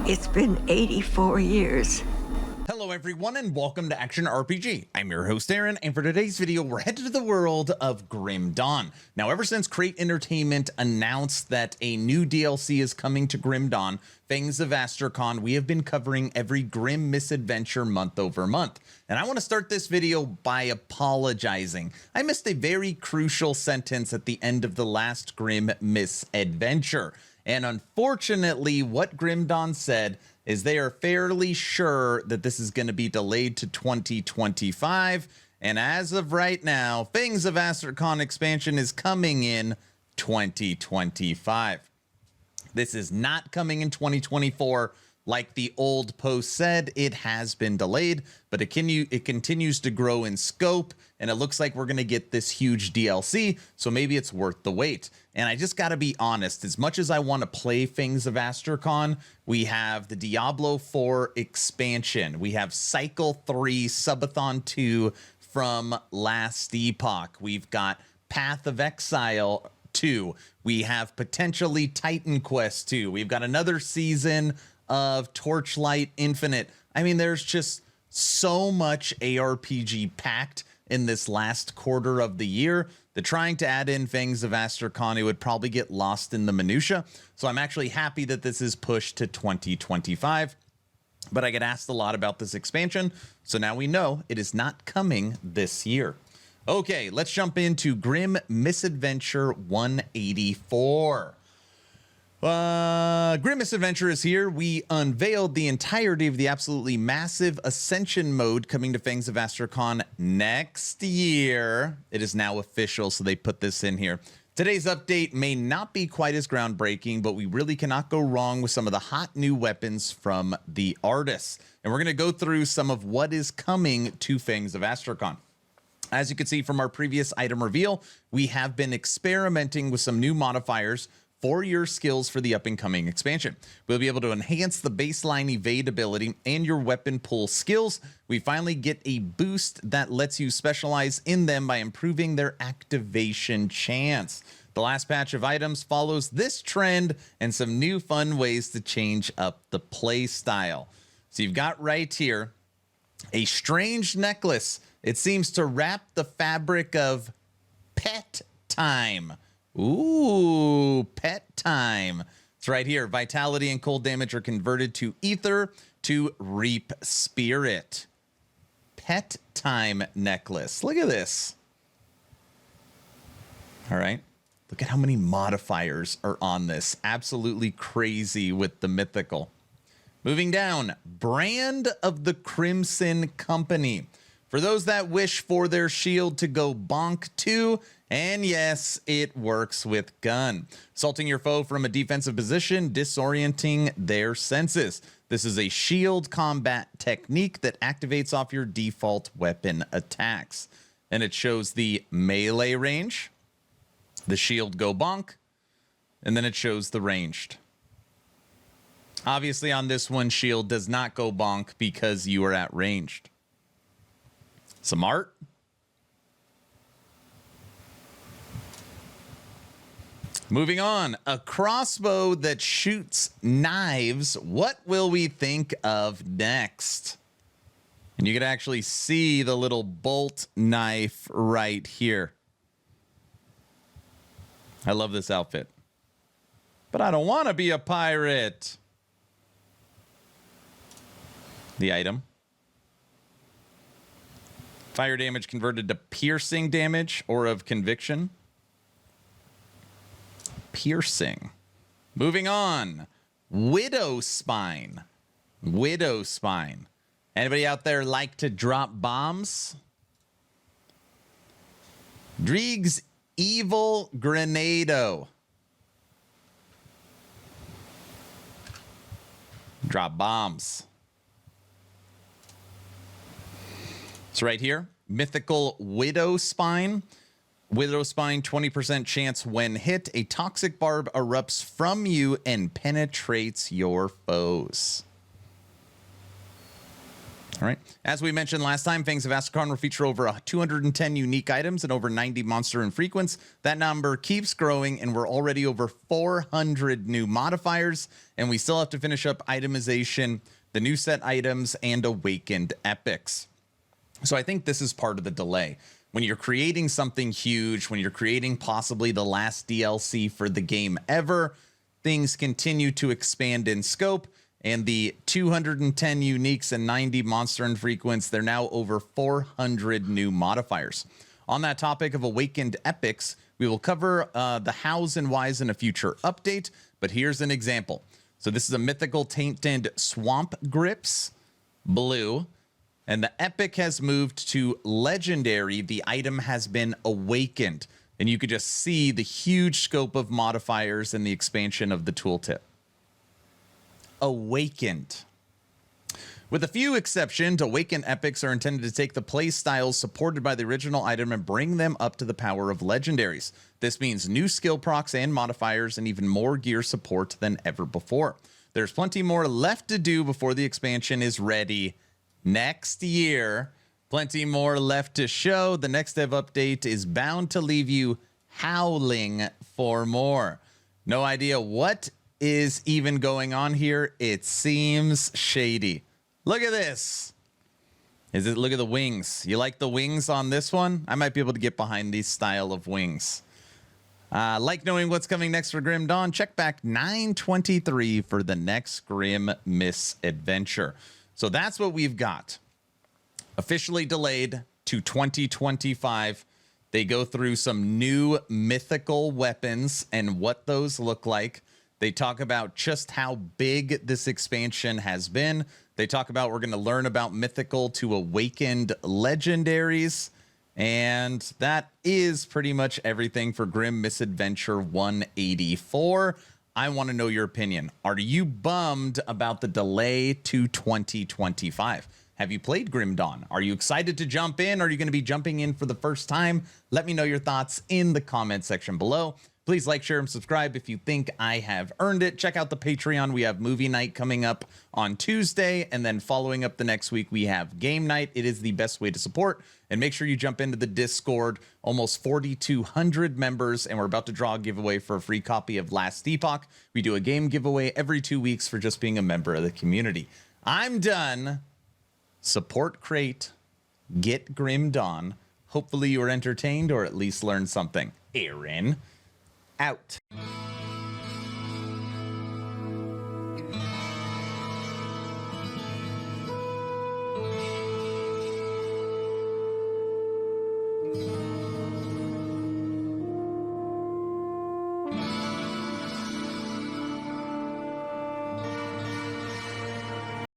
It's been 84 years. Hello everyone and welcome to Action RPG. I'm your host Aaron, and for today's video we're headed to the world of Grim Dawn. Now ever since Crate Entertainment announced that a new DLC is coming to Grim Dawn, Fangs of Asterkarn, we have been covering every Grim Misadventure month over month. And I want to start this video by apologizing. I missed a very crucial sentence at the end of the last Grim Misadventure. And unfortunately, what Grim Dawn said is they are fairly sure that this is going to be delayed to 2025. And as of right now, Fangs of Asterkarn expansion is coming in 2025. This is not coming in 2024. Like the old post said, it has been delayed, but it continues to grow in scope, and it looks like we're going to get this huge DLC, so maybe it's worth the wait. And I just got to be honest, as much as I want to play Fangs of Asterkarn, we have the Diablo 4 expansion. We have Cycle 3, Subathon 2 from Last Epoch. We've got Path of Exile 2. We have potentially Titan Quest 2. We've got another season of Torchlight Infinite. I mean, there's just so much ARPG packed in this last quarter of the year that trying to add in Fangs of Asterkarn, it would probably get lost in the minutia. So I'm actually happy that this is pushed to 2025. But I get asked a lot about this expansion, so now we know it is not coming this year. Okay, let's jump into Grim Misadventure 184. Grim Misadventure is here. We unveiled the entirety of the absolutely massive Ascension mode coming to Fangs of Asterkarn next year. It is now official, so they put this in here. Today's update may not be quite as groundbreaking, but we really cannot go wrong with some of the hot new weapons from the artists. And we're going to go through some of what is coming to Fangs of Asterkarn. As you can see from our previous item reveal, we have been experimenting with some new modifiers for your skills for the up-and-coming expansion. We'll be able to enhance the baseline evade ability and your weapon pull skills. We finally get a boost that lets you specialize in them by improving their activation chance. The last patch of items follows this trend and some new fun ways to change up the play style. So you've got right here a strange necklace. It seems to wrap the fabric of pet time. Ooh, pet time. It's right here. Vitality and cold damage are converted to ether to reap spirit. Pet time necklace. Look at this. All right. Look at how many modifiers are on this. Absolutely crazy with the mythical. Moving down. Brand of the Crimson Company. For those that wish for their shield to go bonk too, and yes, it works with gun. Assaulting your foe from a defensive position, disorienting their senses. This is a shield combat technique that activates off your default weapon attacks. And it shows the melee range, the shield go bonk, and then it shows the ranged. Obviously on this one, shield does not go bonk because you are at ranged. Some art. Moving on, a crossbow that shoots knives. What will we think of next? And you can actually see the little bolt knife right here. I love this outfit. But I don't want to be a pirate. The item. Fire damage converted to piercing damage or of conviction. Piercing. Moving on. Widow Spine. Widow Spine. Anybody out there like to drop bombs? Dreeg's Evil Grenado. Drop bombs. It's right here. Mythical Widow Spine. Widow Spine, 20% chance when hit. A toxic barb erupts from you and penetrates your foes. All right. As we mentioned last time, Fangs of Asterkarn will feature over 210 unique items and over 90 monster infrequents. That number keeps growing, and we're already over 400 new modifiers, and we still have to finish up itemization, the new set items, and awakened epics. So I think this is part of the delay. When you're creating something huge, when you're creating possibly the last DLC for the game ever, things continue to expand in scope. And the 210 uniques and 90 monster infrequents, they're now over 400 new modifiers. On that topic of awakened epics, we will cover the hows and whys in a future update, but here's an example. So this is a mythical tainted swamp grips, blue, and the epic has moved to legendary. The item has been awakened, and you could just see the huge scope of modifiers and the expansion of the tooltip. Awakened. With a few exceptions, awakened epics are intended to take the play styles supported by the original item and bring them up to the power of legendaries. This means new skill procs and modifiers and even more gear support than ever before. There's plenty more left to do before the expansion is ready next year. Plenty more left to show. The next dev update is bound to leave you howling for more. No idea what is even going on here. It seems shady. Look at this. Look at the wings. You like the wings on this one? I might be able to get behind these style of wings. Like knowing what's coming next for Grim Dawn, check back 923 for the next Grim Misadventure. So that's what we've got. Officially delayed to 2025. They go through some new mythical weapons and what those look like. They talk about just how big this expansion has been. They talk about we're going to learn about mythical to awakened legendaries. And that is pretty much everything for Grim Misadventure 184. I want to know your opinion. Are you bummed about the delay to 2025? Have you played Grim Dawn? Are you excited to jump in? Are you going to be jumping in for the first time? Let me know your thoughts in the comment section below. Please like, share, and subscribe if you think I have earned it. Check out the Patreon. We have movie night coming up on Tuesday, and then following up the next week, we have game night. It is the best way to support. And make sure you jump into the Discord. Almost 4,200 members, and we're about to draw a giveaway for a free copy of Last Epoch. We do a game giveaway every 2 weeks for just being a member of the community. I'm done. Support Crate. Get Grim Dawn. Hopefully you were entertained or at least learned something. Aaron. Out.